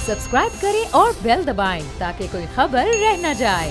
Subscribe करें और bell दबाएं ताकि कोई खबर रह न जाए।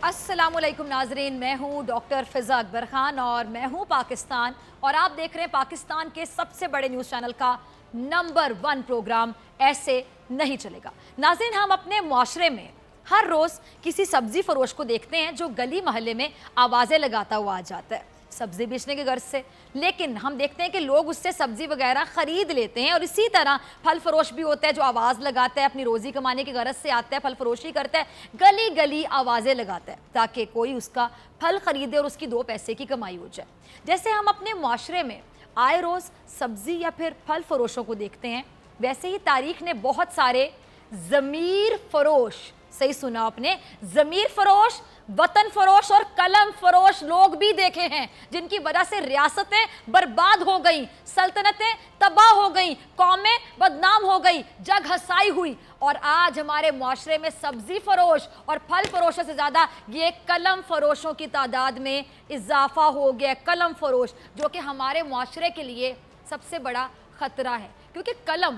अस्सलामुअलैकुम नाजरीन, मैं हूँ डॉक्टर फिज़ा अकबर खान और मैं हूँ पाकिस्तान, और आप देख रहे हैं पाकिस्तान के सबसे बड़े न्यूज़ चैनल का नंबर 1 प्रोग्राम ऐसे नहीं चलेगा। नाज़रीन, हम अपने मुआशरे में हर रोज़ किसी सब्ज़ी फरोश को देखते हैं जो गली मोहल्ले में आवाज़ें लगाता हुआ आ जाता है सब्ज़ी बेचने के गर्ज से, लेकिन हम देखते हैं कि लोग उससे सब्ज़ी वगैरह ख़रीद लेते हैं। और इसी तरह फल फरोश भी होता है जो आवाज़ लगाता है, अपनी रोज़ी कमाने की गरज से आता है, फल फरोशी करता है, गली गली आवाज़ें लगाता है ताकि कोई उसका फल ख़रीदे और उसकी 2 पैसे की कमाई हो जाए। जैसे हम अपने माशरे में आए रोज़ सब्ज़ी या फिर फल फरोशों को देखते हैं, वैसे ही तारीख़ ने बहुत सारे ज़मीर फरोश, सही सुना आपने, ज़मीर फरोश, वतन फरोश और कलम फरोश लोग भी देखे हैं जिनकी वजह से रियासतें बर्बाद हो गई, सल्तनतें तबाह हो गई, कौमें बदनाम हो गई, जग हसाई हुई। और आज हमारे मुआशरे में सब्जी फरोश और फल फरोशों से ज़्यादा ये कलम फरोशों की तादाद में इजाफा हो गया। कलम फरोश जो कि हमारे मुआशरे के लिए सबसे बड़ा ख़तरा है, क्योंकि कलम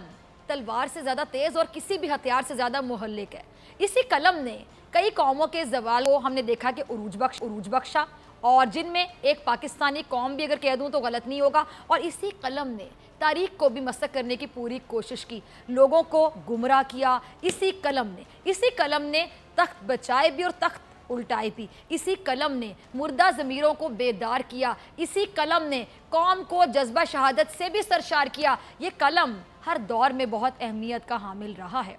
तलवार से ज़्यादा तेज़ और किसी भी हथियार से ज़्यादा मुहल्लिक है। इसी कलम ने कई कौमों के ज़वाल को हमने देखा कि उरूज बख्शा, और जिनमें एक पाकिस्तानी कौम भी अगर कह दूँ तो गलत नहीं होगा। और इसी कलम ने तारीख़ को भी मसक करने की पूरी कोशिश की, लोगों को गुमराह किया। इसी कलम ने तख्त बचाए भी और तख्त उल्टाई भी। इसी कलम ने मुर्दा ज़मीरों को बेदार किया। इसी कलम ने कौम को जज्बा शहादत से भी सरशार किया। ये कलम हर दौर में बहुत अहमियत का हामिल रहा है।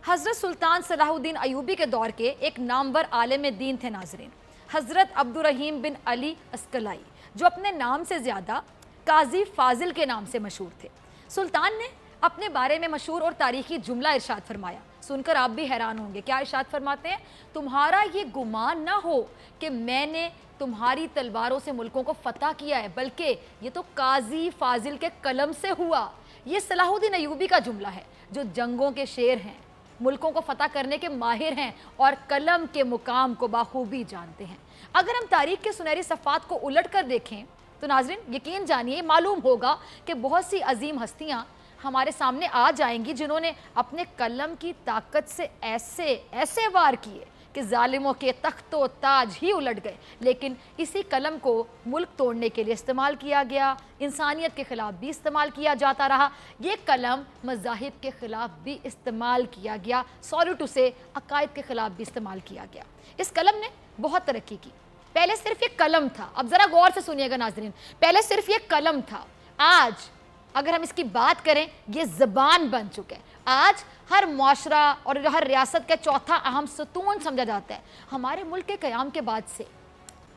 हज़रत सुल्तान सलाहुद्दीन अयूबी के दौर के एक नामवर आलिम दीन थे नाज़रीन, हज़रत अब्दुर्रहीम बिन अली अस्कलाई, जो अपने नाम से ज़्यादा काजी फाजिल के नाम से मशहूर थे। सुल्तान ने अपने बारे में मशहूर और तारीख़ी जुमला इरशाद फरमाया, सुनकर आप भी हैरान होंगे। क्या इरशाद फरमाते हैं? तुम्हारा ये गुमान ना हो कि मैंने तुम्हारी तलवारों से मुल्कों को फ़तह किया है, बल्कि ये तो काजी फाजिल के कलम से हुआ। ये सलाहुद्दीन अयूबी का जुमला है, जो जंगों के शेर हैं, मुल्कों को फ़तह करने के माहिर हैं और कलम के मुकाम को बाखूबी जानते हैं। अगर हम तारीख़ के सुनहरी सफ़ात को उलट कर देखें तो नाज़रीन यकीन जानिए मालूम होगा कि बहुत सी अजीम हस्तियाँ हमारे सामने आ जाएंगी जिन्होंने अपने कलम की ताकत से ऐसे वार किए कि जालिमों के तख्तो ताज ही उलट गए। लेकिन इसी कलम को मुल्क तोड़ने के लिए इस्तेमाल किया गया, इंसानियत के ख़िलाफ़ भी इस्तेमाल किया जाता रहा। ये कलम मज़ाहिब के ख़िलाफ़ भी इस्तेमाल किया गया, सॉरी टू से अकायद के ख़िलाफ़ भी इस्तेमाल किया गया। इस कलम ने बहुत तरक्की की। पहले सिर्फ ये कलम था, अब ज़रा गौर से सुनिएगा नाज़रीन, पहले सिर्फ ये कलम था। आज अगर हम इसकी बात करें, ये ज़बान बन चुका है। आज हर मुआशरा और हर रियासत का चौथा अहम सतून समझा जाता है। हमारे मुल्क के क़याम के बाद से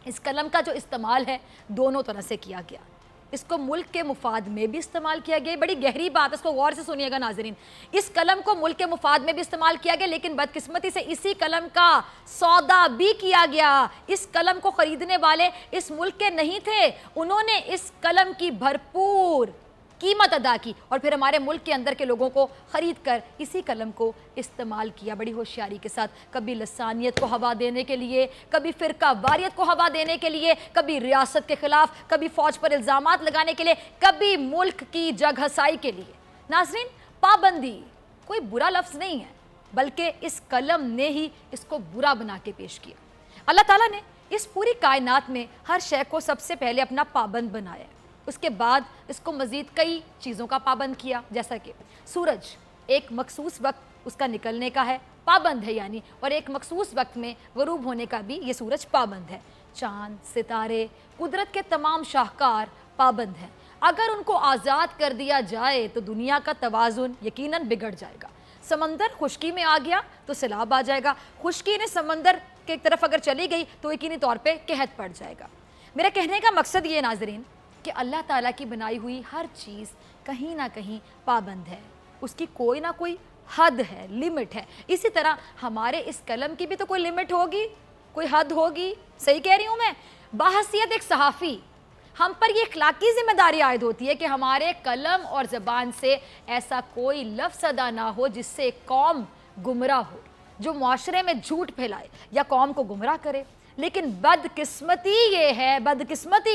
इस कलम का जो इस्तेमाल है दोनों तरह से किया गया। इसको मुल्क के मुफाद में भी इस्तेमाल किया गया, बड़ी गहरी बात, इसको गौर से सुनिएगा नाज़रीन। इस कलम को मुल्क के मुफाद में भी इस्तेमाल किया गया, लेकिन बदकिस्मती से इसी कलम का सौदा भी किया गया। इस कलम को ख़रीदने वाले इस मुल्क के नहीं थे, उन्होंने इस कलम की भरपूर कीमत अदा की और फिर हमारे मुल्क के अंदर के लोगों को ख़रीद कर इसी कलम को इस्तेमाल किया बड़ी होशियारी के साथ। कभी लसानियत को हवा देने के लिए, कभी फ़िरका वारियत को हवा देने के लिए, कभी रियासत के ख़िलाफ़, कभी फ़ौज पर इल्ज़ामात लगाने के लिए, कभी मुल्क की जग हसाई के लिए। नाज़रीन, पाबंदी कोई बुरा लफ्ज़ नहीं है, बल्कि इस कलम ने ही इसको बुरा बना के पेश किया। अल्लाह ताला ने इस पूरी कायनात में हर शय को सबसे पहले अपना पाबंद बनाया, उसके बाद इसको मज़ीद कई चीज़ों का पाबंद किया। जैसा कि सूरज एक मखसूस वक्त उसका निकलने का है, पाबंद है यानी, और एक मखसूस वक्त में ग़ुरूब होने का भी ये सूरज पाबंद है। चाँद, सितारे, कुदरत के तमाम शाहकार पाबंद हैं। अगर उनको आज़ाद कर दिया जाए तो दुनिया का तवाज़ुन यकीनन बिगड़ जाएगा। समंदर खुश्की में आ गया तो सैलाब आ जाएगा, खुश्की ने समंदर की तरफ अगर चली गई तो यकीनी तौर पर कहत पड़ जाएगा। मेरा कहने का मकसद ये नाज़रीन कि अल्लाह ताला की बनाई हुई हर चीज़ कहीं ना कहीं पाबंद है, उसकी कोई ना कोई हद है, लिमिट है। इसी तरह हमारे इस कलम की भी तो कोई लिमिट होगी, कोई हद होगी। सही कह रही हूँ मैं? बाहसियत एक सहाफ़ी हम पर ये अखलाकी जिम्मेदारी आयद होती है कि हमारे कलम और ज़बान से ऐसा कोई लफ्ज़ अदा ना हो जिससे कौम गुमराह हो, जो मुआशरे में झूठ फैलाए या कौम को गुमराह करे। लेकिन बदकिस्मती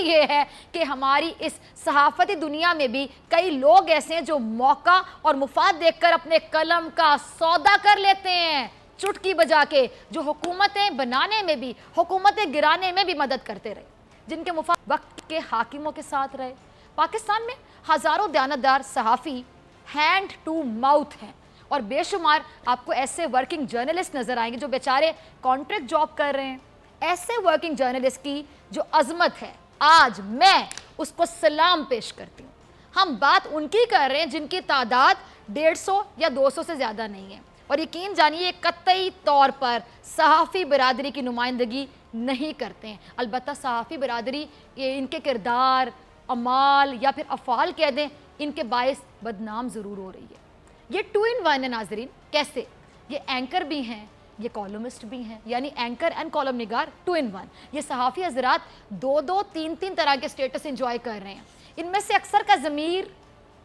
ये है कि हमारी इस सहाफ़ती दुनिया में भी कई लोग ऐसे हैं जो मौका और मुफाद देखकर अपने कलम का सौदा कर लेते हैं, चुटकी बजा के, जो हुकूमतें बनाने में भी, हुकूमतें गिराने में भी मदद करते रहे, जिनके मुफाद वक्त के हाकिमों के साथ रहे। पाकिस्तान में हज़ारों दयानतदार सहाफ़ी हैंड टू माउथ हैं और बेशुमार आपको ऐसे वर्किंग जर्नलिस्ट नज़र आएंगे जो बेचारे कॉन्ट्रैक्ट जॉब कर रहे हैं। ऐसे वर्किंग जर्नलिस्ट की जो अजमत है, आज मैं उसको सलाम पेश करती हूँ। हम बात उनकी कर रहे हैं जिनकी तादाद 150 या 200 से ज़्यादा नहीं है, और यकीन जानिए कतई तौर पर सहाफ़ी बरादरी की नुमाइंदगी नहीं करते हैं। अलबत्ता सहाफ़ी बरादरी ये इनके किरदार, अमाल या फिर अफ़ाल कह दें, इनके बायस बदनाम ज़रूर हो रही है। ये 2 in 1 है नाज़रीन। कैसे? ये एंकर भी हैं, ये कॉलमिस्ट भी हैं, यानी anchor and column Nigar 2 in 1। ये सहाफ़ी हज़रात 2-2, 3-3 तरह के स्टेटस एंजॉय कर रहे हैं। इनमें से अक्सर का ज़मीर,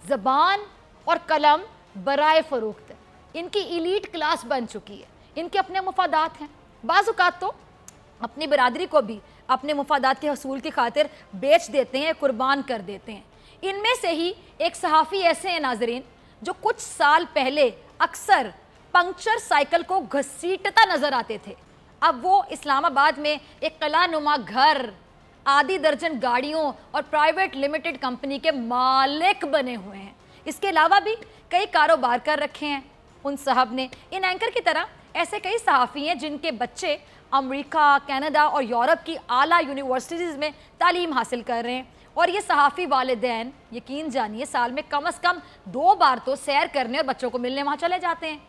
ज़बान और कलम बराए फ़रोख्त है। इनकी इलीट क्लास बन चुकी है, इनके अपने मुफादात हैं। बाज़ औक़ात तो अपनी बरादरी को भी अपने मुफादात के हसूल की खातिर बेच देते हैं, कुर्बान कर देते हैं। इनमें से ही एक सहाफ़ी ऐसे हैं नाज़रीन जो कुछ साल पहले अक्सर पंक्चर साइकिल को घसीटता नज़र आते थे। अब वो इस्लामाबाद में एक कलानुमा घर, आधी दर्जन गाड़ियों और प्राइवेट लिमिटेड कंपनी के मालिक बने हुए हैं। इसके अलावा भी कई कारोबार कर रखे हैं उन साहब ने। इन एंकर की तरह ऐसे कई सहाफ़ी हैं जिनके बच्चे अमेरिका, कनाडा और यूरोप की आला यूनिवर्सिटीज़ में तालीम हासिल कर रहे हैं, और ये सहाफ़ी वालिदैन यकीन जानिए साल में कम से कम 2 बार तो सैर करने और बच्चों को मिलने वहाँ चले जाते हैं।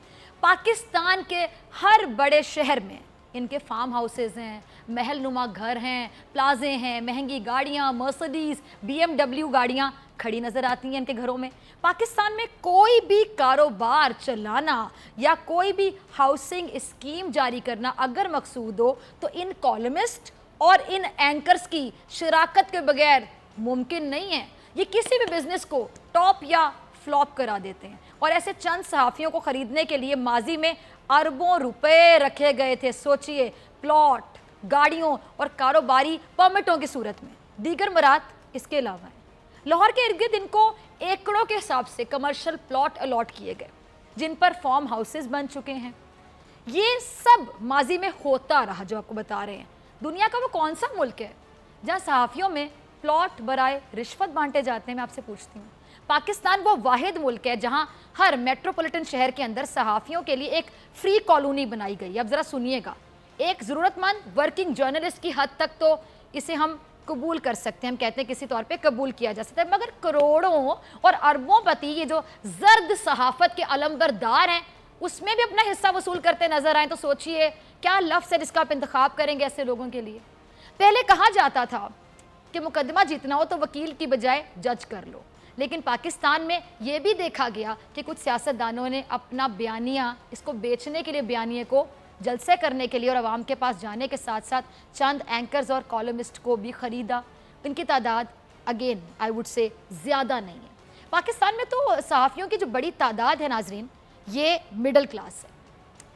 पाकिस्तान के हर बड़े शहर में इनके फार्म हाउसेज़ हैं, महल नुमा घर हैं, प्लाजे हैं, महंगी गाड़ियाँ, मर्सिडीज़, BMW गाड़ियाँ खड़ी नज़र आती हैं इनके घरों में। पाकिस्तान में कोई भी कारोबार चलाना या कोई भी हाउसिंग स्कीम जारी करना अगर मकसूद हो तो इन कॉलमिस्ट और इन एंकर्स की शराकत के बगैर मुमकिन नहीं है। ये किसी भी बिजनेस को टॉप या फ्लॉप करा देते हैं, और ऐसे चंद सहाफ़ियों को ख़रीदने के लिए माजी में अरबों रुपए रखे गए थे। सोचिए, प्लॉट, गाड़ियों और कारोबारी परमिटों की सूरत में। दीगर मरात इसके अलावा हैं। लाहौर के इर्द गिर्द इनको एकड़ों के हिसाब से कमर्शियल प्लॉट अलॉट किए गए जिन पर फार्म हाउसेज बन चुके हैं। ये सब माजी में होता रहा जो आपको बता रहे हैं। दुनिया का वो कौन सा मुल्क है जहाँ सहाफ़ियों में प्लॉट बराए रिश्वत बांटे जाते हैं? मैं आपसे पूछती हूँ। पाकिस्तान वो वाहिद मुल्क है जहाँ हर मेट्रोपॉलिटन शहर के अंदर सहाफ़ियों के लिए एक फ्री कॉलोनी बनाई गई। अब ज़रा सुनिएगा, एक ज़रूरतमंद वर्किंग जर्नलिस्ट की हद तक तो इसे हम कबूल कर सकते हैं, हम कहते हैं किसी तौर पे कबूल किया जा सकता है, मगर करोड़ों और अरबों पति ये जो जर्द सहाफ़त के अलंबरदार हैं उसमें भी अपना हिस्सा वसूल करते नजर आए तो सोचिए क्या लफ्ज़ है जिसका आप इंतखाब करेंगे ऐसे लोगों के लिए। पहले कहा जाता था कि मुकदमा जीतना हो तो वकील की बजाय जज कर लो, लेकिन पाकिस्तान में ये भी देखा गया कि कुछ सियासतदानों ने अपना बयानिया इसको बेचने के लिए, बयानिए को जलसे करने के लिए और आवाम के पास जाने के साथ साथ चंद एंकर्स और कॉलमिस्ट को भी ख़रीदा। इनकी तादाद अगेन आई वुड से ज़्यादा नहीं है। पाकिस्तान में तो सहाफ़ियों की जो बड़ी तादाद है नाजरीन, ये मिडिल क्लास है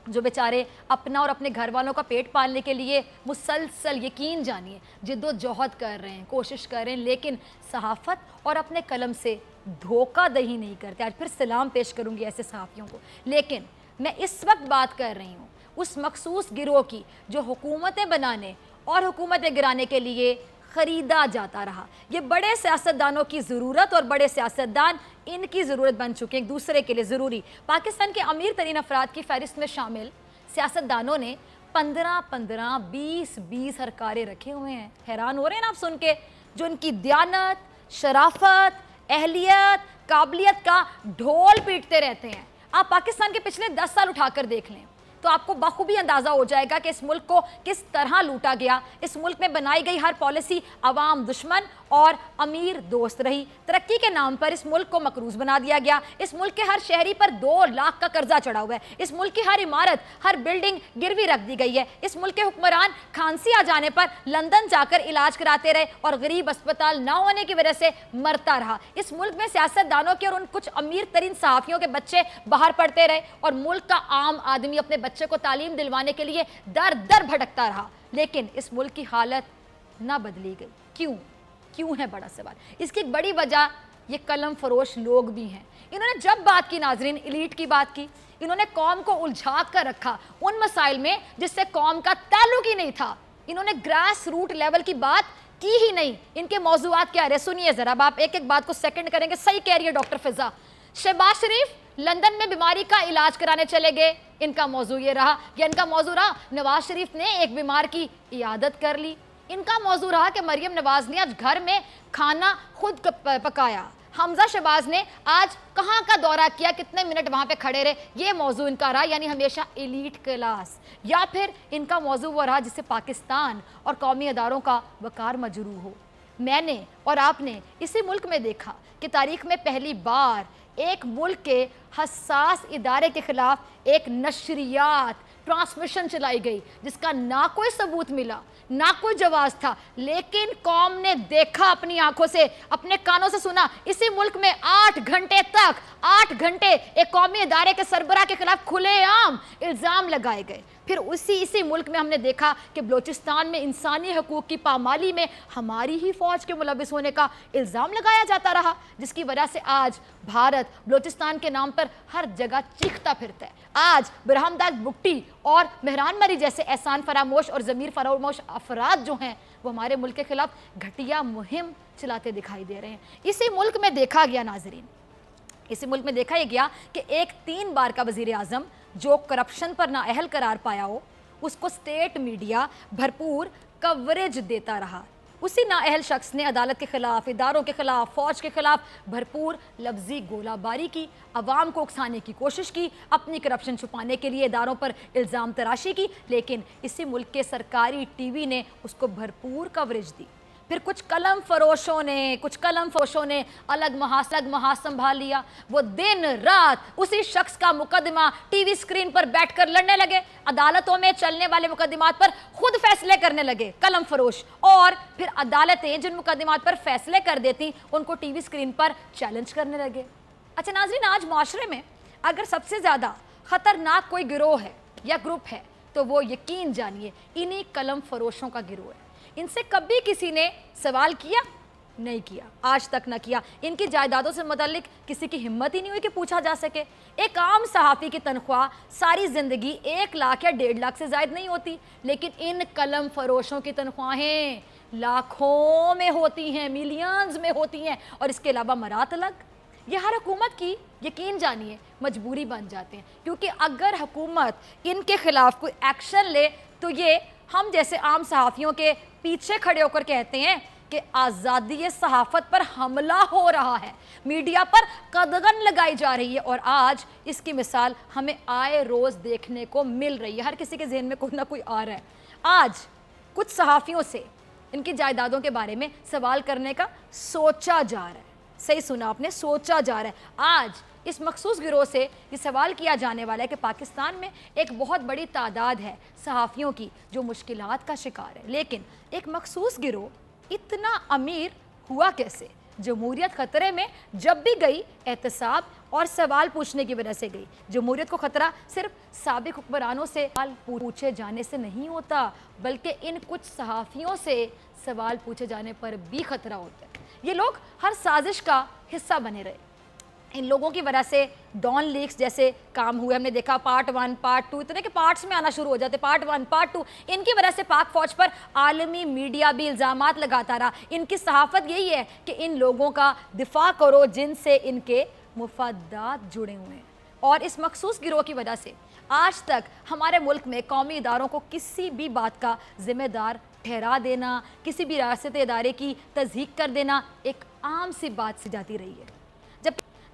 जो बेचारे अपना और अपने घर वालों का पेट पालने के लिए मुसलसल यकीन जानिए जिद्दोजहद कर रहे हैं, कोशिश कर रहे हैं, लेकिन सहाफ़त और अपने कलम से धोखाधड़ी नहीं करते। आज फिर सलाम पेश करूँगी ऐसे सहाफ़ियों को। लेकिन मैं इस वक्त बात कर रही हूँ उस मखसूस गिरोह की जो हुकूमतें बनाने और हुकूमतें गिराने के लिए ख़रीदा जाता रहा। ये बड़े सियासतदानों की ज़रूरत और बड़े सियासतदान इनकी ज़रूरत बन चुके हैं एक दूसरे के लिए ज़रूरी। पाकिस्तान के अमीर तरीन अफराद की फहरिस्त में शामिल सियासतदानों ने 15-15, 20-20 हरकारे रखे हुए हैं। हैरान हो रहे हैं ना आप सुन के, जो इनकी दयानत, शराफत, अहलियत, काबिलियत का ढोल पीटते रहते हैं। आप पाकिस्तान के पिछले 10 साल उठाकर देख लें तो आपको बखूबी अंदाज़ा हो जाएगा कि इस मुल्क को किस तरह लूटा गया। इस मुल्क में बनाई गई हर पॉलिसी अवाम दुश्मन और अमीर दोस्त रही। तरक्की के नाम पर इस मुल्क को मकरूज बना दिया गया। इस मुल्क के हर शहरी पर 2 लाख का कर्जा चढ़ा हुआ है। इस मुल्क की हर इमारत, हर बिल्डिंग गिरवी रख दी गई है। इस मुल्क के हुक्मरान खांसी आ जाने पर लंदन जाकर इलाज कराते रहे और गरीब अस्पताल न होने की वजह से मरता रहा। इस मुल्क में सियासतदानों के और उन कुछ अमीर तरीन सहाफियों के बच्चे बाहर पढ़ते रहे और मुल्क का आम आदमी अपने बच्चे को तालीम दिलवाने के लिए दर दर भटकता रहा। लेकिन इस मुल्क की हालत ना बदली गई। क्यों है बड़ा सवाल। इसकी एक बड़ी वजह ये कलम फरोश लोग भी हैं। इन्होंने जब बात की नाजरीन, इलीट की बात की, इन्होंने कौम को उलझा कर रखा उन मसाइल में जिससे कौम का ताल्लुक ही नहीं था। इन्होंने ग्रास रूट लेवल की बात की ही नहीं। इनके मौजूआत क्या रहे सुनिए जरा। आप एक एक बात को सेकंड करेंगे। सही कह रही है डॉक्टर फिजा। शहबाज शरीफ लंदन में बीमारी का इलाज कराने चले गए, इनका मौजू ये रहा। या इनका मौजू रहा नवाज शरीफ ने एक बीमार की इयादत कर ली। इनका मौजू रहा कि मरियम नवाज ने आज घर में खाना खुद पकाया। हमजा शहबाज ने आज कहाँ का दौरा किया, कितने मिनट वहाँ पे खड़े रहे, ये मौजू इनका रहा, यानी हमेशा एलीट क्लास। या फिर इनका मौजू वो रहा जिससे पाकिस्तान और कौमी अदारों का वकार मजरूह हो। मैंने और आपने इसी मुल्क में देखा कि तारीख में पहली बार एक मुल्क के हसास इदारे के खिलाफ एक नशरियात ट्रांसमिशन चलाई गई जिसका ना कोई सबूत मिला, ना कोई जवाब था, लेकिन कौम ने देखा, अपनी आंखों से, अपने कानों से सुना। इसी मुल्क में 8 घंटे एक कौमी इदारे के सरबराह के खिलाफ खुलेआम इल्ज़ाम लगाए गए। फिर इसी मुल्क में हमने देखा कि बलूचिस्तान में इंसानी हकूक़ की पामाली में हमारी ही फ़ौज के मुलविस होने का इल्ज़ाम लगाया जाता रहा, जिसकी वजह से आज भारत बलूचिस्तान के नाम पर हर जगह चीखता फिरता है। आज बरहमदास बुट्टी और मेहरान मरी जैसे एहसान फरामोश और ज़मीर फरामोश अफराद जो हैं वो हमारे मुल्क के खिलाफ घटिया मुहिम चलाते दिखाई दे रहे हैं। इसी मुल्क में देखा गया नाजरीन, इसी मुल्क में देखा यह गया कि एक 3 बार का वज़ीर आज़म जो करप्शन पर नाअहल करार पाया हो, उसको स्टेट मीडिया भरपूर कवरेज देता रहा। उसी नाअहल शख्स ने अदालत के खिलाफ, इदारों के खिलाफ, फौज के खिलाफ भरपूर लफ्जी गोलाबारी की, अवाम को उकसाने की कोशिश की, अपनी करप्शन छुपाने के लिए इदारों पर इल्ज़ाम तराशी की। लेकिन इसी मुल्क के सरकारी टीवी ने उसको भरपूर कवरेज दी। फिर कुछ कलम फरोशों ने अलग महाज संभाल लिया। वो दिन रात उसी शख्स का मुकदमा टीवी स्क्रीन पर बैठकर लड़ने लगे। अदालतों में चलने वाले मुकदमात पर खुद फैसले करने लगे कलम फरोश, और फिर अदालतें जिन मुकदमात पर फैसले कर देती उनको टीवी स्क्रीन पर चैलेंज करने लगे। अच्छा नाज़रीन, आज माशरे में अगर सबसे ज़्यादा ख़तरनाक कोई गिरोह है या ग्रुप है तो वो यकीन जानिए इन्हीं कलम फरोशों का गिरोह है। इनसे कभी किसी ने सवाल किया? नहीं किया, आज तक न किया। इनकी जायदादों से मुताल्लिक किसी की हिम्मत ही नहीं हुई कि पूछा जा सके। एक आम सहाफ़ी की तनख्वाह सारी ज़िंदगी 1 लाख या 1.5 लाख से ज़ायद नहीं होती, लेकिन इन कलम फरोशों की तनख्वाहें लाखों में होती हैं, मिलियंस में होती हैं, और इसके अलावा मरात अलग। ये हर हुकूमत की यकीन जानिए मजबूरी बन जाते हैं, क्योंकि अगर हुकूमत इनके खिलाफ कोई एक्शन ले तो ये हम जैसे आम सहाफ़ियों के पीछे खड़े होकर कहते हैं कि आज़ादी सहाफ़त पर हमला हो रहा है, मीडिया पर कदगन लगाई जा रही है। और आज इसकी मिसाल हमें आए रोज़ देखने को मिल रही है। हर किसी के जहन में कोई ना कोई आ रहा है। आज कुछ सहाफ़ियों से इनकी जायदादों के बारे में सवाल करने का सोचा जा रहा है। सही सुना आपने, सोचा जा रहा है। आज इस मखसूस गिरोह से ये सवाल किया जाने वाला है कि पाकिस्तान में एक बहुत बड़ी तादाद है सहाफ़ियों की जो मुश्किलात का शिकार है, लेकिन एक मखसूस गिरोह इतना अमीर हुआ कैसे? जमहूरियत ख़तरे में जब भी गई एहतसाब और सवाल पूछने की वजह से गई। जमहूरियत को ख़तरा सिर्फ साबिक हुक्मरानों से सवाल पूछे जाने से नहीं होता, बल्कि इन कुछ सहाफ़ियों से सवाल पूछे जाने पर भी ख़तरा होता है। ये लोग हर साजिश का हिस्सा बने रहे। इन लोगों की वजह से डॉन लीक्स जैसे काम हुए, हमने देखा पार्ट 1 पार्ट 2 इतने के पार्ट्स में आना शुरू हो जाते, पार्ट 1 पार्ट 2। इनकी वजह से पाक फौज पर आलमी मीडिया भी इल्ज़ामात लगाता रहा। इनकी सहाफ़त यही है कि इन लोगों का दिफा करो जिनसे इनके मुफादात जुड़े हुए हैं। और इस मखसूस गिरोह की वजह से आज तक हमारे मुल्क में कौमी इदारों को किसी भी बात का ज़िम्मेदार ठहरा देना, किसी भी रियासती इदारे की तज़हीक कर देना एक आम सी बात सी जाती रही है।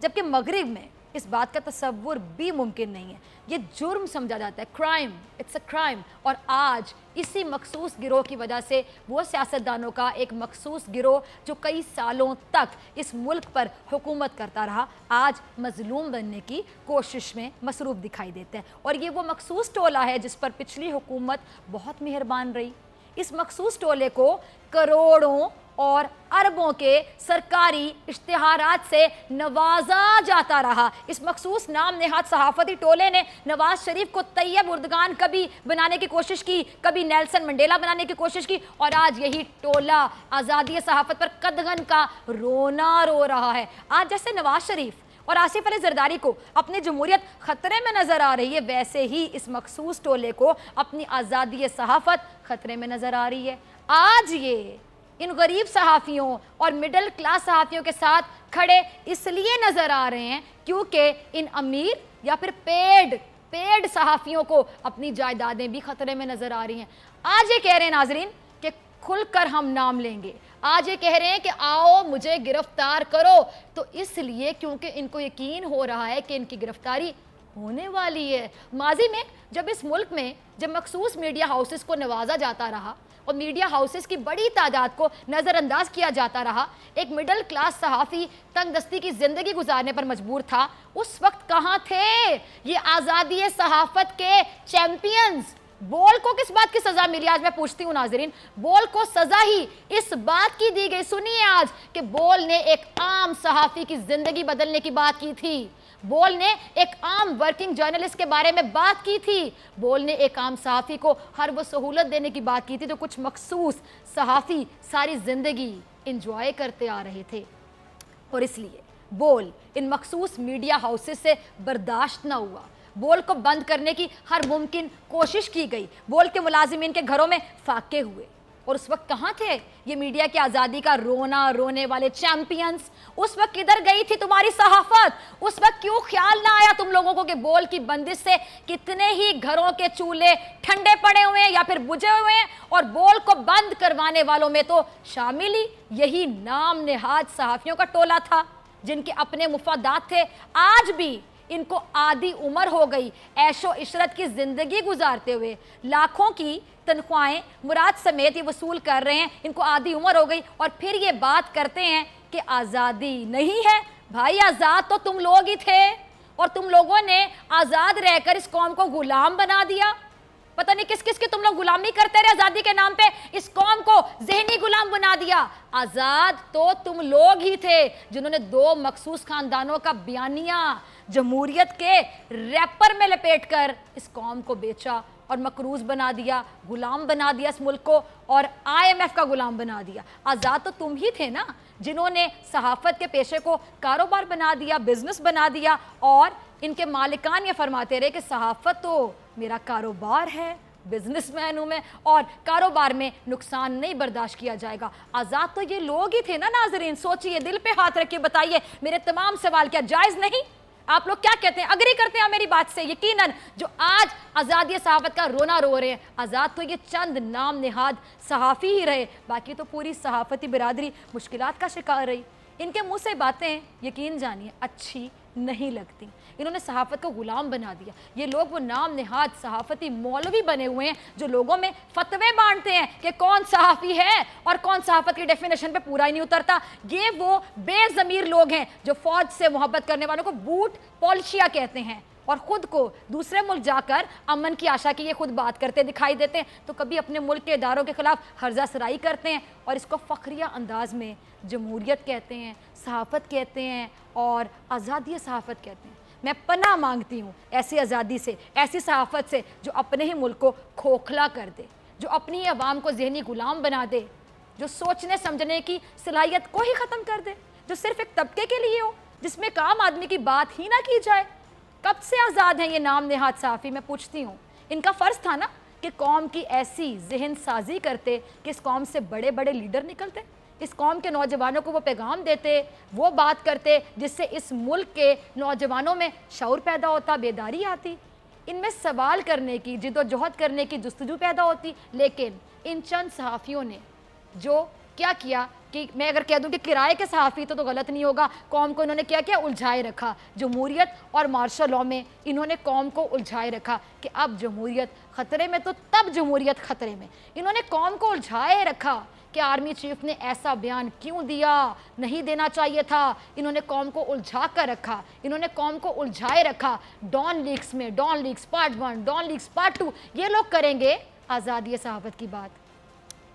जबकि मगरिब में इस बात का तसव्वुर भी मुमकिन नहीं है। ये जुर्म समझा जाता है, क्राइम, इट्स अ क्राइम। और आज इसी मखसूस गिरोह की वजह से वो सियासतदानों का एक मखसूस गिरोह जो कई सालों तक इस मुल्क पर हुकूमत करता रहा, आज मजलूम बनने की कोशिश में मसरूफ़ दिखाई देते हैं। और ये वो मखसूस टोला है जिस पर पिछली हुकूमत बहुत मेहरबान रही। इस मखसूस टोले को करोड़ों और अरबों के सरकारी इश्तिहारात से नवाजा जाता रहा। इस मखसूस नाम नेहाद सहाफ़ती टोले ने नवाज शरीफ को तैयब उर्दगान कभी बनाने की कोशिश की, कभी नेल्सन मंडेला बनाने की कोशिश की, और आज यही टोला आज़ादी सहाफ़त पर कदगन का रोना रो रहा है। आज जैसे नवाज शरीफ और आसिफ अली जरदारी को अपनी जमहूरियत खतरे में नजर आ रही है, वैसे ही इस मखसूस टोले को अपनी आज़ादी सहाफ़त खतरे में नजर आ रही है। आज ये इन गरीब सहाफ़ियों और मिडिल क्लास सहाफ़ियों के साथ खड़े इसलिए नजर आ रहे हैं क्योंकि इन अमीर या फिर पेड सहाफ़ियों को अपनी जायदादें भी खतरे में नजर आ रही हैं। आज ये कह रहे हैं नाजरीन कि खुलकर हम नाम लेंगे, आज ये कह रहे हैं कि आओ मुझे गिरफ्तार करो, तो इसलिए क्योंकि इनको यकीन हो रहा है कि इनकी गिरफ्तारी होने वाली है। माजी में जब इस मुल्क में जब मखसूस मीडिया हाउसेस को नवाजा जाता रहा और मीडिया हाउसेस की बड़ी तादाद को नज़रअंदाज किया जाता रहा, एक मिडिल क्लास सहाफ़ी तंगदस्ती की ज़िंदगी गुजारने पर मजबूर था, उस वक्त कहाँ थे ये आज़ादी सहाफ़त के चैंपियंस? बोल को किस बात की सज़ा मिली? आज मैं पूछती हूँ नाजरीन, बोल को सज़ा ही इस बात की दी गई, सुनिए आज, कि बोल ने एक आम सहाफ़ी की ज़िंदगी बदलने की बात की थी, बोल ने एक आम वर्किंग जर्नलिस्ट के बारे में बात की थी, बोल ने एक आम सहाफ़ी को हर वो सहूलत देने की बात की थी जो कुछ मखसूस सहाफ़ी सारी ज़िंदगी इंजॉय करते आ रहे थे। और इसलिए बोल इन मखसूस मीडिया हाउसेस से बर्दाश्त ना हुआ, बोल को बंद करने की हर मुमकिन कोशिश की गई, बोल के मुलाजिमीन के घरों में फाके हुए। और उस वक्त कहाँ थे ये मीडिया की आज़ादी का रोना रोने वाले चैंपियंस? उस वक्त किधर गई थी तुम्हारी सहाफ़त? उस वक्त क्यों ख्याल ना आया तुम लोगों को कि बोल की बंदिश से कितने ही घरों के चूल्हे ठंडे पड़े हुए हैं या फिर बुझे हुए हैं, और बोल को बंद करवाने वालों में तो शामिल ही यही नाम नेहाद सहाफ़ियों का टोला था जिनके अपने मुफादात थे। आज भी इनको आधी उम्र हो गई ऐशो इशरत की ज़िंदगी गुजारते हुए, लाखों की तनख्वाहें मुराद समेत ये वसूल कर रहे हैं, इनको आधी उम्र हो गई, और फिर ये बात करते हैं कि आज़ादी नहीं है। भाई आज़ाद तो तुम लोग ही थे, और तुम लोगों ने आज़ाद रहकर इस कौम को गुलाम बना दिया। पता नहीं किस किस की तुम लोग गुलामी करते रहे, आज़ादी के नाम पे इस कौम को ज़हनी गुलाम बना दिया। आज़ाद तो तुम लोग ही थे जिन्होंने दो मखसूस खानदानों का बयानिया जमहूरियत के रैपर में लपेटकर इस कौम को बेचा और मकरूज बना दिया, गुलाम बना दिया इस मुल्क को, और IMF का गुलाम बना दिया। आज़ाद तो तुम ही थे ना जिन्होंने सहाफ़त के पेशे को कारोबार बना दिया, बिजनेस बना दिया, और इनके मालिकान ये फरमाते रहे कि सहाफ़त तो मेरा कारोबार है, बिजनेसमैन हूँ मैं, और कारोबार में नुकसान नहीं बर्दाश्त किया जाएगा। आज़ाद तो ये लोग ही थे ना नाजरीन। सोचिए, दिल पे हाथ रखिए, बताइए मेरे तमाम सवाल क्या जायज़ नहीं? आप लोग क्या कहते हैं? अग्री करते हैं मेरी बात से? यकीनन जो आज आज़ादी सहाफ़त का रोना रो रहे हैं, आज़ाद तो ये चंद नाम नेहाद सहाफ़ी ही रहे, बाकी तो पूरी सहाफ़ती बिरादरी मुश्किलात का शिकार रही। इनके मुंह से बातें यकीन जानिए अच्छी नहीं लगती। इन्होंने सहाफ़त को गुलाम बना दिया। ये लोग वो नाम नेहाद सहाफ़ती मौलवी बने हुए हैं जो लोगों में फतवे बांटते हैं कि कौन सहाफ़ी है और कौन सहाफ़त की डेफिनेशन पे पूरा ही नहीं उतरता। ये वो बेज़मीर लोग हैं जो फ़ौज से मोहब्बत करने वालों को बूट पॉलिशिया कहते हैं और ख़ुद को दूसरे मुल्क जाकर अमन की आशा की ये खुद बात करते दिखाई देते हैं, तो कभी अपने मुल्क के इदारों के ख़िलाफ़ हर्जा सराई करते हैं और इसको फ़ख्रिया अंदाज में जमहूरियत कहते हैं, सहाफ़त कहते हैं और आज़ादी सहाफ़त कहते हैं। मैं पनाह मांगती हूँ ऐसी आज़ादी से, ऐसी सहाफ़त से जो अपने ही मुल्क को खोखला कर दे, जो अपनी ही अवाम को ज़हनी गुलाम बना दे, जो सोचने समझने की सलाहियत को ही ख़त्म कर दे, जो सिर्फ़ एक तबके के लिए हो, जिसमें काम आदमी की बात ही ना की जाए। कब से आज़ाद हैं ये नाम नेहाद सहाफ़ी? मैं पूछती हूँ। इनका फ़र्ज़ था ना कि कौम की ऐसी जहन साजी करते कि इस कौम से बड़े बड़े लीडर निकलते, इस कौम के नौजवानों को वो पैगाम देते, वो बात करते जिससे इस मुल्क के नौजवानों में शऊर पैदा होता, बेदारी आती, इनमें सवाल करने की, जिद्दोजहद करने की जुस्तजू पैदा होती। लेकिन इन चंद सहाफ़ियों ने जो क्या किया, کہ میں اگر کہہ دوں کہ کرائے کے صحافی تو غلط نہیں ہوگا. قوم کو انہوں نے کیا الجھائے رکھا. جمہوریت اور مارشل لاء میں انہوں نے قوم کو الجھائے رکھا کہ اب جمہوریت خطرے میں تو تب جمہوریت خطرے میں. انہوں نے قوم کو الجھائے رکھا کہ آرمی چیف نے ایسا بیان کیوں دیا, نہیں دینا چاہیے تھا. انہوں نے قوم کو الجھا کر رکھا, انہوں نے قوم کو الجھائے رکھا. ڈان لیکس میں Dawn leaks part 1, Dawn leaks part 2, یہ لوگ کریں گے آزادی صحافت کی بات.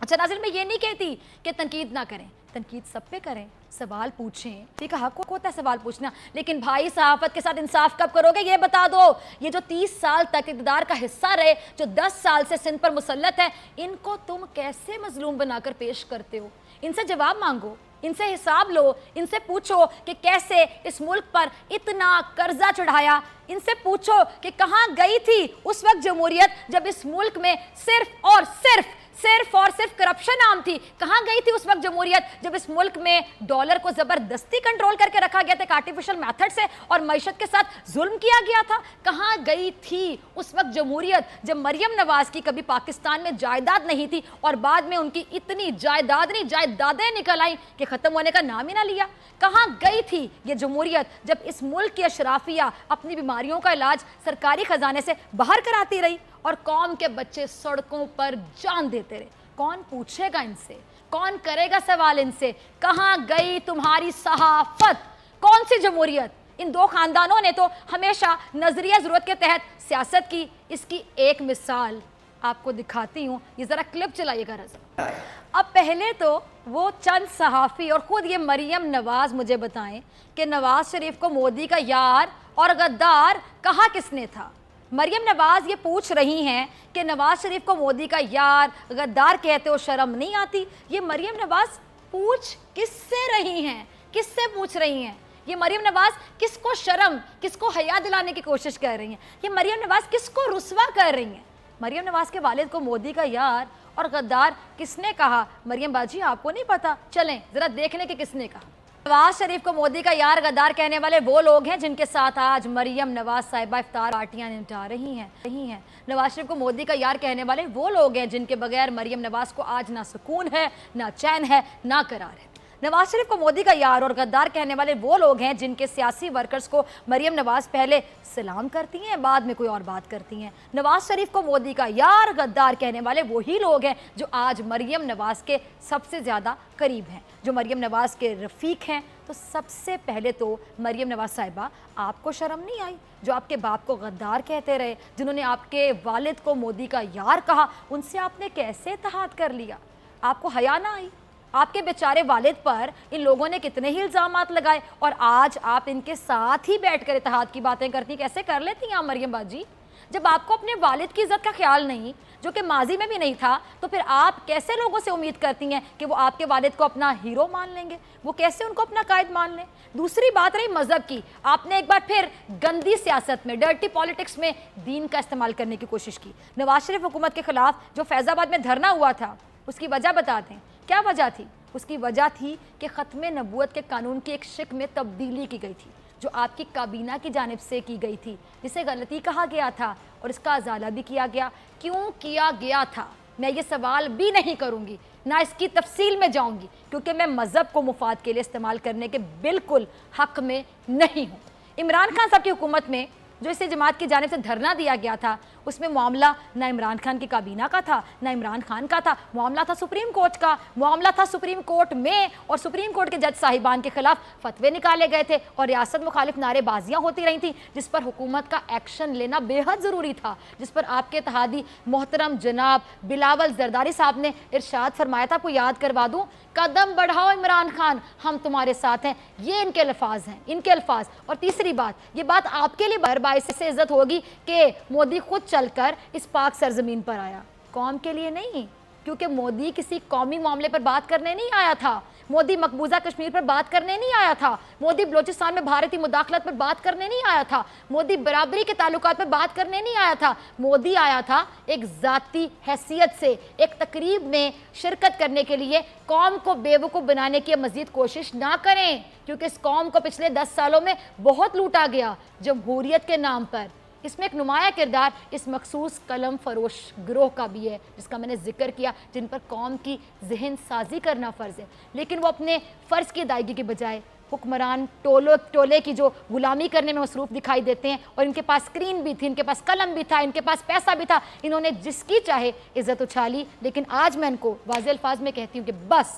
اچھا ناظرین, میں یہ نہیں کہتی کہ تنقید نہ کریں, تنقید سب پہ کریں, سوال پوچھیں, ٹھیک ہے, حق ہوتا ہے سوال پوچھنا, لیکن بھائی صحافت کے ساتھ انصاف کب کرو گے یہ بتا دو. یہ جو 30 سال تک اقتدار کا حصہ رہے, جو 10 سال سے سندھ پر مسلط ہے, ان کو تم کیسے مظلوم بنا کر پیش کرتے ہو؟ ان سے جواب مانگو, ان سے حساب لو, ان سے پوچھو کہ کیسے اس ملک پر اتنا قرضہ چڑھایا. ان سے پوچھو کہ کہاں گئی تھی اس وقت جمہوریت جب اس ملک میں صرف اور صرف کرپشن عام تھی. کہاں گئی تھی اس وقت جمہوریت جب اس ملک میں ڈالر کو زبردستی کنٹرول کر کے رکھا گیا تھا ایک آرٹیفیشل میتھڈ سے, اور معیشت کے ساتھ ظلم کیا گیا تھا؟ کہاں گئی تھی اس وقت جمہوریت جب مریم نواز کی کبھی پاکستان میں جائیداد نہیں تھی اور بعد میں ان کی اتنی جائیدادیں نکل آئیں کہ ختم ہونے کا نام ہی نہ لیا؟ کہاں گئی تھی یہ جمہوریت جب اس ملک کی اشرافیہ اپنی بیماریوں کا علاج سرکاری خزانے سے باہر کراتی رہی اور قوم کے بچے سڑکوں پر جان دیتے رہے؟ کون پوچھے گا ان سے؟ کون کرے گا سوال ان سے؟ کہاں گئی تمہاری صحافت؟ کون سی جمہوریت؟ ان دو خاندانوں نے تو ہمیشہ نظریہ ضرورت کے تحت سیاست کی. اس کی ایک مثال آپ کو دکھاتی ہوں, یہ ذرا کلپ چلائیے گا رضا. اب پہلے تو وہ چند صحافی اور خود یہ مریم نواز مجھے بتائیں کہ نواز شریف کو مودی کا یار اور غدار کہا کس نے تھا؟ مریم نواز یہ پوچھ رہی ہیں کہ نواز شریف کو مودی کا یار غدار کہتے ہو, شرم نہیں آتی؟ یہ مریم نواز پوچھ کس سے رہی ہیں؟ کس سے پوچھ رہی ہیں؟ یہ مریم نواز کس کو شرم, کس کو حیا دلانے کی کوشش کر رہی ہیں؟ یہ مریم نواز کس کو رسوا کر رہی ہیں؟ مریم نواز کے والد کو مودی کا یار اور غدار کس نے کہا؟ مریم باجی آپ کو نہیں پتا؟ چلیں ذرا دیکھ لیں کہ کس نے کہا. نواز شریف کو مودی کا یار غدار کہنے والے وہ لوگ ہیں جن کے ساتھ آج مریم نواز صاحبہ افطار پارٹیاں نمٹا رہی ہیں. نواز شریف کو مودی کا یار کہنے والے وہ لوگ ہیں جن کے بغیر مریم نواز کو آج نہ سکون ہے, نہ چین ہے, نہ قرار ہے. نواز شریف کو مودی کا یار اور غدار کہنے والے وہ لوگ ہیں جن کے سیاسی ورکرز کو مریم نواز پہلے سلام کرتی ہیں, بعد میں کوئی اور بات کرتی ہیں. نواز شریف کو مودی کا یار غدار کہنے والے وہی لوگ ہیں جو آج مریم نواز کے سب سے زیادہ قریب ہیں, جو مریم نواز کے رفیق ہیں. تو سب سے پہلے تو مریم نواز صاحبہ آپ کو شرم نہیں آئی؟ جو آپ کے باپ کو غدار کہتے رہے, جنہوں نے آپ کے والد کو مودی کا یار کہا, ان سے آپ نے کیسے اتحاد کر لیا؟ آپ کو حیا نہ آئی؟ آپ کے بیچارے والد پر ان لوگوں نے کتنے ہی الزامات لگائے اور آج آپ ان کے ساتھ ہی بیٹھ کر اتحاد کی باتیں کرتی. کیسے کر لیتی ہیں آپ مریم باجی؟ جب آپ کو اپنے والد کی عزت کا خیال نہیں, جو کہ ماضی میں بھی نہیں تھا, تو پھر آپ کیسے لوگوں سے امید کرتی ہیں کہ وہ آپ کے والد کو اپنا ہیرو مان لیں گے؟ وہ کیسے ان کو اپنا قائد مان لیں؟ دوسری بات رہی مذہب کی. آپ نے ایک بار پھر گندی سیاست میں, ڈرٹی پالیٹکس میں دین کا استعمال کرنے کی کوشش کی. نواز شریف حکومت کے خلاف جو فیض آباد میں دھرنا ہوا تھا, اس کی وجہ بتا دیں. کیا وجہ تھی؟ اس کی وجہ تھی کہ ختم نبوت کے قانون کی ایک شق میں تبدیلی کی گئی تھی, جو آپ کی کابینہ کی جانب سے کی گئی تھی, جسے غلطی کہا گیا تھا اور اس کا ازالہ بھی کیا گیا. کیوں کیا گیا تھا میں یہ سوال بھی نہیں کروں گی, نہ اس کی تفصیل میں جاؤں گی, کیونکہ میں مذہب کو مفاد کے لیے استعمال کرنے کے بالکل حق میں نہیں ہوں. عمران خان صاحب کی حکومت میں جو اسے جماعت کی جانب سے دھرنا دیا گیا تھا, اس میں معاملہ نہ عمران خان کی کابینہ کا تھا, نہ عمران خان کا تھا. معاملہ تھا سپریم کورٹ کا. معاملہ تھا سپریم کورٹ میں, اور سپریم کورٹ کے جج صاحبان کے خلاف فتوے نکالے گئے تھے اور ریاست مخالف نعرے بازیاں ہوتی رہی تھیں, جس پر حکومت کا ایکشن لینا بے حد ضروری تھا, جس پر آپ کے اتحادی محترم جناب بلاول زرداری صاحب نے ارشاد فرمایا تھا. آپ کو یاد کروا دوں, قدم بڑھاؤ عمران خان, ہم تمہارے ساتھ ہیں. یہ ان کے الفاظ ہیں, ان کے الفاظ. اور تیسری بات, یہ بات آپ کے لیے باعث سے عزت ہوگی کہ مودی خود چل کر اس پاک سرزمین پر آیا, قوم کے لیے نہیں, کیونکہ مودی کسی قومی معاملے پر بات کرنے نہیں آیا تھا. مودی مقبوضہ کشمیر پر بات کرنے نہیں آیا تھا. مودی بلوچستان میں بھارتی مداخلت پر بات کرنے نہیں آیا تھا. مودی برابری کے تعلقات پر بات کرنے نہیں آیا تھا. مودی آیا تھا ایک ذاتی حیثیت سے ایک تقریب میں شرکت کرنے کے لیے. قوم کو بیوقوف بنانے کی مزید کوشش نہ کریں, کیونکہ اس قوم کو پچھلے 10 سالوں میں بہت لوٹا گیا جمہوریت کے نام پر. اس میں ایک نمایاں کردار اس مخصوص قلم فروش گروہ کا بھی ہے جس کا میں نے ذکر کیا، جن پر قوم کی ذہن سازی کرنا فرض ہے، لیکن وہ اپنے فرض کی ادائیگی کے بجائے حکمران ٹولے کی جو غلامی کرنے میں مصروف دکھائی دیتے ہیں، اور ان کے پاس اسکرین بھی تھی، ان کے پاس قلم بھی تھا، ان کے پاس پیسہ بھی تھا، انہوں نے جس کی چاہے عزت اچھالی، لیکن آج میں ان کو واضح الفاظ میں کہتی ہوں کہ بس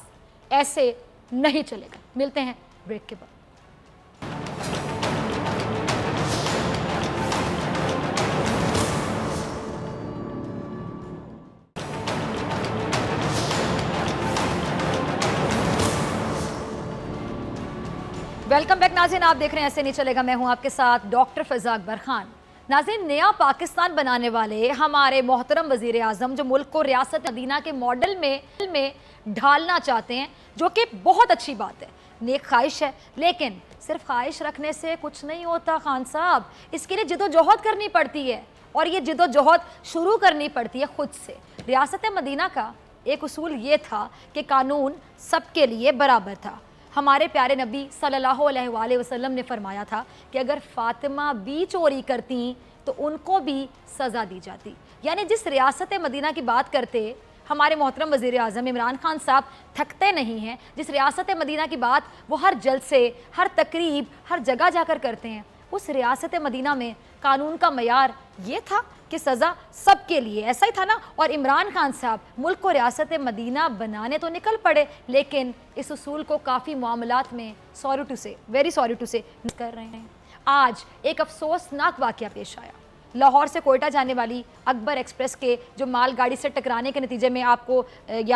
ایسے نہیں چلے گا۔ ملتے ہیں بریک کے بعد۔ ویلکم بیک ناظرین، آپ دیکھ رہے ہیں ایسے نہیں چلے گا، میں ہوں آپ کے ساتھ ڈاکٹر فضا اکبر خان۔ ناظرین، نیا پاکستان بنانے والے ہمارے محترم وزیر اعظم جو ملک کو ریاست مدینہ کے ماڈل میں ڈھالنا چاہتے ہیں، جو کہ بہت اچھی بات ہے، نیک خواہش ہے، لیکن صرف خواہش رکھنے سے کچھ نہیں ہوتا خان صاحب، اس کے لیے جد و جہد کرنی پڑتی ہے، اور یہ جد و جہد شروع کرنی پڑتی ہے خود سے۔ ریاست مدینہ کا ایک اصول یہ تھا کہ قانون سب کے لیے برابر تھا۔ ہمارے پیارے نبی صلی اللہ علیہ وآلہ وسلم نے فرمایا تھا کہ اگر فاطمہ بھی چوری کرتی تو ان کو بھی سزا دی جاتی، یعنی جس ریاست مدینہ کی بات کرتے ہمارے محترم وزیر اعظم عمران خان صاحب تھکتے نہیں ہیں، جس ریاست مدینہ کی بات وہ ہر جلسے، ہر تقریب، ہر جگہ جا کر کرتے ہیں، اس ریاست مدینہ میں قانون کا معیار یہ تھا کہ سزا سب کے لیے، ایسا ہی تھا نا؟ اور عمران خان صاحب ملک کو ریاست مدینہ بنانے تو نکل پڑے، لیکن اس اصول کو کافی معاملات میں ویری سوری ٹو سے کر رہے ہیں۔ آج ایک افسوسناک واقعہ پیش آیا۔ لاہور سے کوئٹہ جانے والی اکبر ایکسپریس کے جو مال گاڑی سے ٹکرانے کے نتیجے میں آپ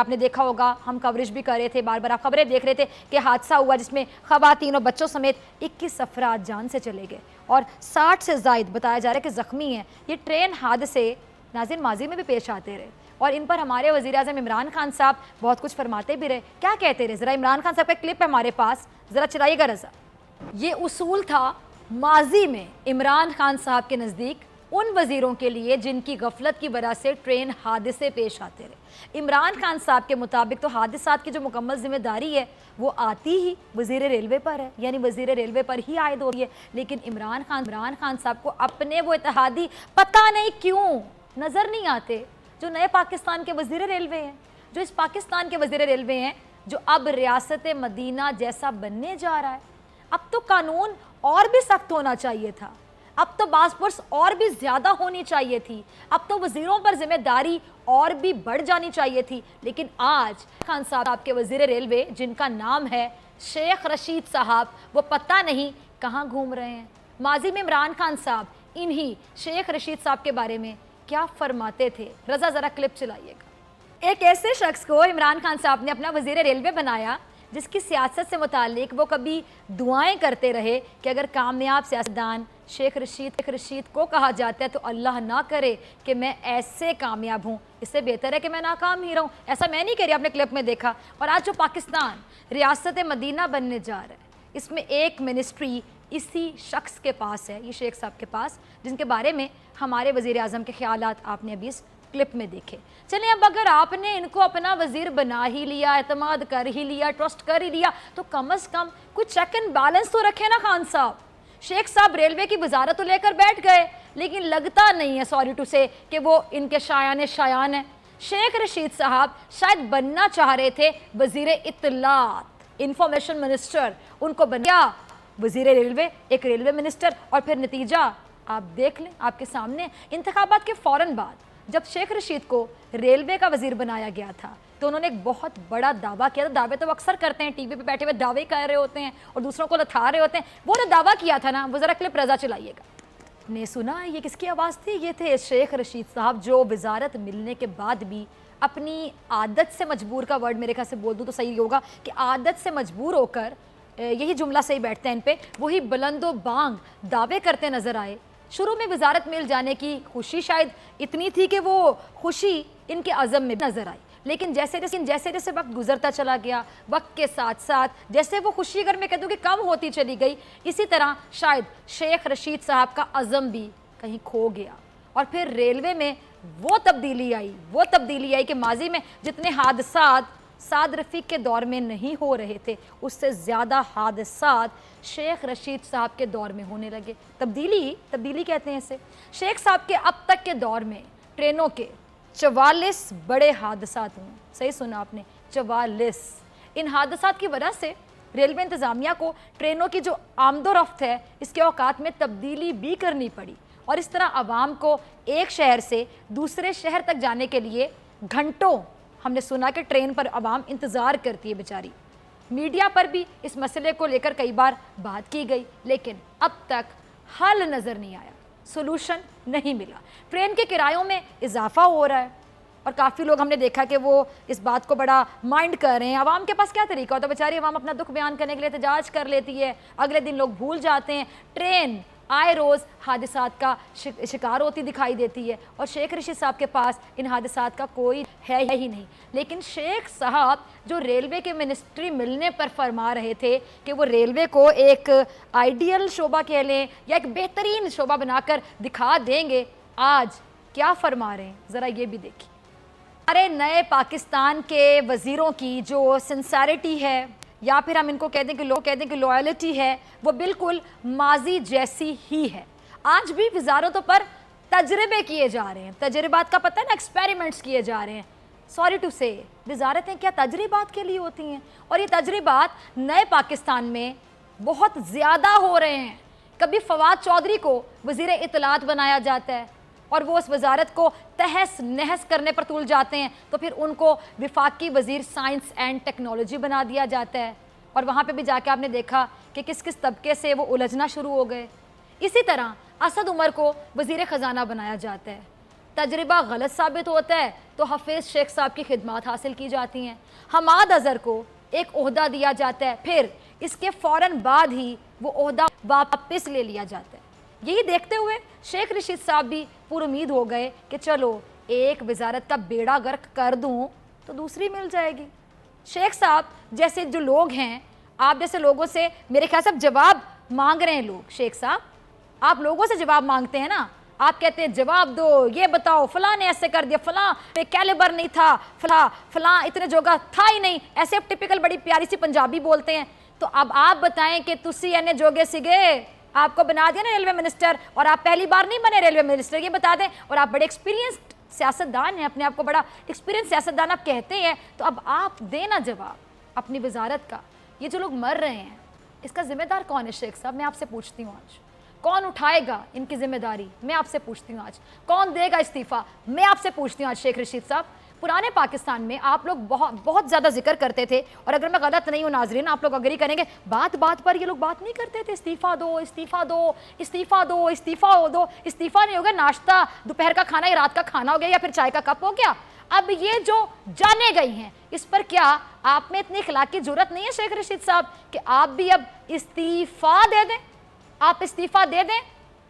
نے دیکھا ہوگا، ہم کوریج بھی کر رہے تھے، بار بار آپ خبریں دیکھ رہے تھے کہ حادثہ ہوا جس میں خواتین اور بچوں سمیت 21 افراد جان سے چلے گئے اور 60 سے زائد بتایا جا رہا ہے کہ زخمی ہیں۔ یہ ٹرین حادثے ناظرین ماضی میں بھی پیش آتے رہے، اور ان پر ہمارے وزیر اعظم عمران خان صاحب بہت کچھ فرماتے بھی رہے۔ کیا کہتے رہے؟ ذرا عمران خان صاحب کا کلپ ہے ہمارے پاس، ذرا چلائیے گا رضا۔ یہ اصول تھا ماضی میں عمران خان صاحب کے نزدیک ان وزیروں کے لیے جن کی غفلت کی وجہ سے ٹرین حادثے پیش آتے رہے۔ عمران خان صاحب کے مطابق تو حادثات کی جو مکمل ذمہ داری ہے وہ آتی ہی وزیر ریلوے پر ہے، یعنی وزیر ریلوے پر ہی عائد ہو رہی ہے، لیکن عمران خان صاحب کو اپنے وہ اتحادی پتہ نہیں کیوں نظر نہیں آتے جو نئے پاکستان کے وزیر ریلوے ہیں، جو اس پاکستان کے وزیر ریلوے ہیں جو اب ریاست مدینہ جیسا بننے جا رہا ہے۔ اب تو قانون اور بھی سخت ہونا چاہیے تھا، اب تو باس پرس اور بھی زیادہ ہونی چاہیے تھی، اب تو وزیروں پر ذمہ داری اور بھی بڑھ جانی چاہیے تھی، لیکن آج خان صاحب کے وزیر ریلوے جن کا نام ہے شیخ رشید صاحب، وہ پتہ نہیں کہاں گھوم رہے ہیں۔ ماضی میں عمران خان صاحب انہی شیخ رشید صاحب کے بارے میں کیا فرماتے تھے؟ رضا ذرا کلپ چلائیے گا۔ ایک ایسے شخص کو عمران خان صاحب نے اپنا وزیر ریلوے بنایا جس کی سیاست سے متعلق وہ کبھی دعائیں کرتے رہے کہ اگر کامیاب سیاستدان شیخ رشید کو کہا جاتا ہے تو اللہ نہ کرے کہ میں ایسے کامیاب ہوں، اس سے بہتر ہے کہ میں ناکام ہی رہوں۔ ایسا میں نہیں کہہ رہی، آپ نے کلپ میں دیکھا۔ اور آج جو پاکستان ریاست مدینہ بننے جا رہا ہے، اس میں ایک منسٹری اسی شخص کے پاس ہے، یہ شیخ صاحب کے پاس، جن کے بارے میں ہمارے وزیر اعظم کے خیالات آپ نے ابھی اس کلپ میں دیکھے۔ چلیں اب اگر آپ نے ان کو اپنا وزیر بنا ہی لیا، اعتماد کر ہی لیا، ٹرسٹ کر ہی لیا، تو کم از کم کچھ چیک اینڈ بیلنس تو رکھے نا خان صاحب۔ شیخ صاحب ریلوے کی وزارت تو لے کر بیٹھ گئے، لیکن لگتا نہیں ہے سوری ٹو سے کہ وہ ان کے شایان ہیں۔ شیخ رشید صاحب شاید بننا چاہ رہے تھے وزیر اطلاعات، انفارمیشن منسٹر، ان کو بنیا وزیر ریلوے، ایک ریلوے منسٹر، اور پھر نتیجہ آپ دیکھ لیں آپ کے سامنے۔ انتخابات کے فوراً بعد جب شیخ رشید کو ریلوے کا وزیر بنایا گیا تھا تو انہوں نے ایک بہت بڑا دعویٰ کیا تھا۔ دعوے تو وہ اکثر کرتے ہیں، ٹی وی پہ بیٹھے ہوئے دعوے کر رہے ہوتے ہیں اور دوسروں کو لتھا رہے ہوتے ہیں۔ وہ جو دعویٰ کیا تھا نا، وہ ذرا کلپ رضا چلائیے گا۔ نے سنا یہ کس کی آواز تھی؟ یہ تھے شیخ رشید صاحب، جو وزارت ملنے کے بعد بھی اپنی عادت سے مجبور کا ورڈ میرے خیال سے بول دوں تو صحیح ہوگا کہ عادت سے مجبور ہو کر، یہی جملہ صحیح بیٹھتا ہے ان پہ، وہی بلند و بانگ دعوے کرتے نظر آئے۔ شروع میں وزارت مل جانے کی خوشی شاید اتنی تھی کہ وہ خوشی ان کے عزم میں نظر آئی، لیکن جیسے جیسے وقت گزرتا چلا گیا، وقت کے ساتھ ساتھ جیسے وہ خوشی اگر میں کہہ دوں کہ کم ہوتی چلی گئی، اسی طرح شاید شیخ رشید صاحب کا عزم بھی کہیں کھو گیا۔ اور پھر ریلوے میں وہ تبدیلی آئی کہ ماضی میں جتنے حادثات साद रफ़ीक के दौर में नहीं हो रहे थे, उससे ज़्यादा हादसात शेख रशीद साहब के दौर में होने लगे। तब्दीली कहते हैं इसे। शेख साहब के अब तक के दौर में ट्रेनों के 44 बड़े हादसात हुए। सही सुना आपने, 44। इन हादसात की वजह से रेलवे इंतज़ामिया को ट्रेनों की जो आमदोरफ्त है इसके औकात में तब्दीली भी करनी पड़ी, और इस तरह आवाम को एक शहर से दूसरे शहर तक जाने के लिए घंटों, हमने सुना कि ट्रेन पर आवाम इंतज़ार करती है बेचारी। मीडिया पर भी इस मसले को लेकर कई बार बात की गई, लेकिन अब तक हल नज़र नहीं आया, सोल्यूशन नहीं मिला। ट्रेन के किरायों में इजाफा हो रहा है और काफ़ी लोग हमने देखा कि वो इस बात को बड़ा माइंड कर रहे हैं। आवाम के पास क्या तरीका होता है, बेचारी आवाम अपना दुख बयान करने के लिए एहतजाज कर लेती है, अगले दिन लोग भूल जाते हैं। ट्रेन आए रोज़ हादसात का शिकार होती दिखाई देती है, और शेख रशीद साहब के पास इन हादसात का कोई है ही नहीं। लेकिन शेख साहब जो रेलवे के मिनिस्ट्री मिलने पर फरमा रहे थे कि वो रेलवे को एक आइडियल शोबा कह लें या एक बेहतरीन शोबा बनाकर दिखा देंगे, आज क्या फरमा रहे हैं ज़रा ये भी देखिए। हमारे नए पाकिस्तान के वज़ीरों की जो सिंसेरिटी है, या फिर हम इनको कह दें कि लॉयल्टी है, वो बिल्कुल माजी जैसी ही है। आज भी वजारतों पर तजर्बे किए जा रहे हैं। तजर्बात का पता है ना, एक्सपेरिमेंट्स किए जा रहे हैं। सॉरी टू से, वजारतें क्या तजर्बात के लिए होती हैं, और ये तजर्बात नए पाकिस्तान में बहुत ज़्यादा हो रहे हैं। कभी फवाद चौधरी को वज़ीर इत्तलात बनाया जाता है और वो उस वजारत को तहस नहस करने पर तुल जाते हैं, तो फिर उनको विफाकी वज़ीर साइंस एंड टेक्नोलॉजी बना दिया जाता है, और वहाँ पे भी जाके आपने देखा कि किस किस तबके से वो उलझना शुरू हो गए। इसी तरह असद उमर को वज़ीर ख़जाना बनाया जाता है, तजर्बा गलत साबित होता है तो हफीज़ शेख साहब की खिदमत हासिल की जाती हैं। हमाद अज़हर को एक ओहदा दिया जाता है, फिर इसके फ़ौरन बाद ही वो ओहदा वापस ले लिया जाता है। यही देखते हुए शेख रशीद साहब भी पुरुमीद हो गए कि चलो एक वजारत का बेड़ा गर्क कर दूं तो दूसरी मिल जाएगी। शेख साहब जैसे जो लोग हैं, आप जैसे लोगों से मेरे ख्याल से जवाब मांग रहे हैं लोग। शेख साहब आप लोगों से जवाब मांगते हैं ना, आप कहते हैं जवाब दो, ये बताओ फलां ने ऐसे कर दिया, फलां पे कैलिबर नहीं था, फलां इतने जोगा था ही नहीं, ऐसे अब टिपिकल बड़ी प्यारी सी पंजाबी बोलते हैं। तो अब आप बताएं कि तुसी एने जोगे सिगे, आपको बना दिया ना रेलवे मिनिस्टर, और आप पहली बार नहीं बने रेलवे मिनिस्टर, ये बता दें, और आप बड़े एक्सपीरियंस्ड सियासतदान हैं, अपने आप को बड़ा एक्सपीरियंस सियासतदान आप कहते हैं, तो अब आप देना जवाब अपनी वजारत का। ये जो लोग मर रहे हैं इसका जिम्मेदार कौन है शेख साहब, मैं आपसे पूछती हूँ आज। कौन उठाएगा इनकी जिम्मेदारी, मैं आपसे पूछती हूँ आज। कौन देगा इस्तीफ़ा, मैं आपसे पूछती हूँ आज। शेख रशीद साहब, पुराने पाकिस्तान में आप लोग बहुत ज़्यादा जिक्र करते थे, और अगर मैं गलत नहीं हूँ नाजरीन, आप लोग अग्री करेंगे, बात बात पर ये लोग बात नहीं करते थे इस्तीफ़ा दो, इस्तीफ़ा दो, इस्तीफ़ा दो, इस्तीफ़ा दो। इस्तीफ़ा नहीं हो गया, नाश्ता दोपहर का खाना या रात का खाना हो गया, या फिर चाय का कप हो गया। अब ये जो जाने गई हैं, इस पर क्या आप में इतनी इखलाकी जुर्रत नहीं है शेख रशीद साहब कि आप भी अब इस्तीफ़ा दे दें? आप इस्तीफ़ा दे दें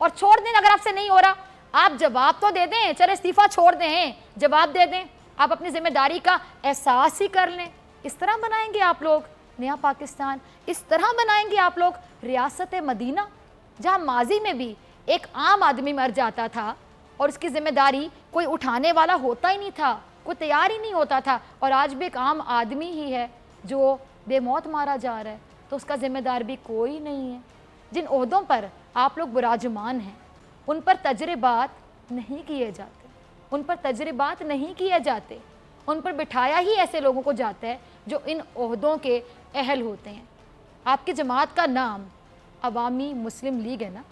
और छोड़ दें, अगर आपसे नहीं हो रहा आप जवाब तो दे दें, चले इस्तीफ़ा छोड़ दें, जवाब दे दें, आप अपनी जिम्मेदारी का एहसास ही कर लें। इस तरह बनाएंगे आप लोग नया पाकिस्तान, इस तरह बनाएंगे आप लोग रियासत मदीना, जहां माजी में भी एक आम आदमी मर जाता था और उसकी जिम्मेदारी कोई उठाने वाला होता ही नहीं था, कोई तैयार ही नहीं होता था, और आज भी एक आम आदमी ही है जो बेमौत मारा जा रहा है, तो उसका जिम्मेदार भी कोई नहीं है। जिन ओहदों पर आप लोग बुराजुमान हैं उन पर तजर्बात नहीं किए जाते, उन पर तजर्बात नहीं किए जाते, उन पर बिठाया ही ऐसे लोगों को जाता है जो इन ओहदों के अहल होते हैं। आपकी जमात का नाम अवामी मुस्लिम लीग है ना,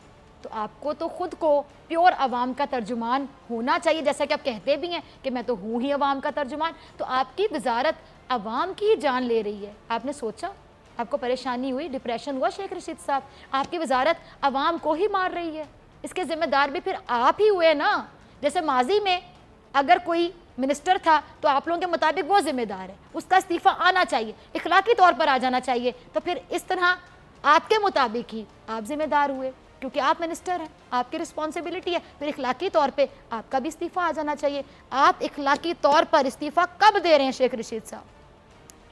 तो आपको तो ख़ुद को प्योर अवाम का तर्जुमान होना चाहिए, जैसा कि आप कहते भी हैं कि मैं तो हूँ ही अवाम का तर्जुमान। तो आपकी वजारत अवाम की ही जान ले रही है। आपने सोचा, आपको परेशानी हुई, डिप्रेशन हुआ शेख रशीद साहब, आपकी वजारत अवाम को ही मार रही है। इसके ज़िम्मेदार भी फिर आप ही हुए ना। जैसे माजी में अगर कोई मिनिस्टर था तो आप लोगों के मुताबिक वो जिम्मेदार है, उसका इस्तीफ़ा आना चाहिए, इखलाकी तौर पर आ जाना चाहिए, तो फिर इस तरह आपके मुताबिक ही आप जिम्मेदार हुए, क्योंकि आप मिनिस्टर हैं, आपकी रिस्पॉन्सिबिलिटी है, फिर इखलाकी तौर पे आपका भी इस्तीफ़ा आ जाना चाहिए। आप इखलाकी तौर पर इस्तीफ़ा कब दे रहे हैं शेख रशीद साहब?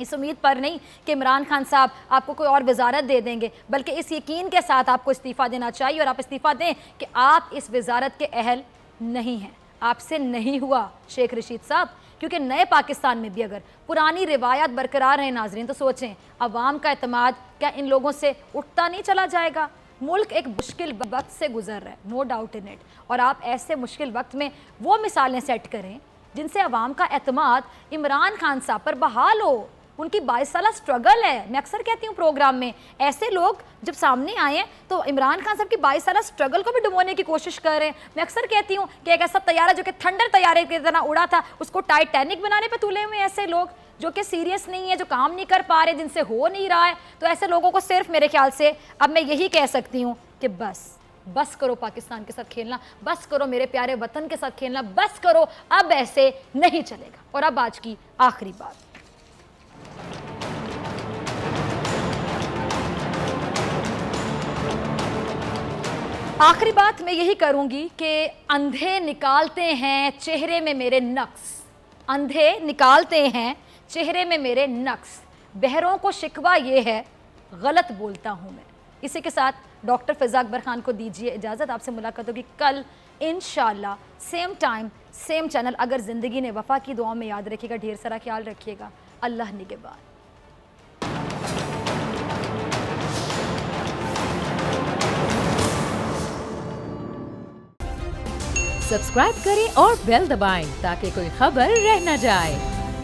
इस उम्मीद पर नहीं कि इमरान खान साहब आपको कोई और वजारत दे देंगे, बल्कि इस यकीन के साथ आपको इस्तीफ़ा देना चाहिए, और आप इस्तीफ़ा दें कि आप इस वजारत के अहल नहीं हैं, آپ سے نہیں ہوا شیخ رشید صاحب، کیونکہ نئے پاکستان میں بھی اگر پرانی روایات برقرار ہیں ناظرین تو سوچیں عوام کا اعتماد کیا ان لوگوں سے اٹھتا نہیں چلا جائے گا؟ ملک ایک مشکل وقت سے گزر رہا ہے، نو ڈاؤٹ ان اٹ، اور آپ ایسے مشکل وقت میں وہ مثالیں سیٹ کریں جن سے عوام کا اعتماد عمران خان صاحب پر بحال ہو۔ ان کی 22 سالہ سٹرگل ہے، میں اکثر کہتی ہوں پروگرام میں، ایسے لوگ جب سامنے آئے ہیں تو عمران خان صاحب کی 22 سالہ سٹرگل کو بھی ڈبونے کی کوشش کر رہے ہیں۔ میں اکثر کہتی ہوں کہ ایک ایسا طیارہ جو کہ تھنڈر طیارے کی طرح اڑا تھا، اس کو ٹائٹینک بنانے پہ تولے ہوئے ایسے لوگ جو کہ سیریس نہیں ہے، جو کام نہیں کر پا رہے، جن سے ہو نہیں رہا ہے، تو ایسے لوگوں کو صرف میرے خیال سے اب میں یہی کہہ سکتی ہوں کہ بس کرو پاکستان کے ساتھ کھیلنا، بس کرو میرے پیارے وطن کے ساتھ کھیلنا، بس کرو، اب ایسے نہیں چلے گا۔ اور اب آج کی آخری بات، آخری بات میں یہی کروں گی کہ اندھے نکالتے ہیں چہرے میں میرے نقص، اندھے نکالتے ہیں چہرے میں میرے نقص، بہروں کو شکوہ یہ ہے غلط بولتا ہوں میں۔ اسی کے ساتھ ڈاکٹر فضا اکبر خان کو دیجیے اجازت، آپ سے ملاقات ہوگی کل انشاءاللہ سیم ٹائم سیم چینل۔ اگر زندگی نے وفا کی، دعاؤں میں یاد رکھیے گا، ڈھیر سارا خیال رکھیے گا، اللہ نگہبان۔ سبسکرائب کریں اور بیل دبائیں تاکہ کوئی خبر رہ نہ جائے۔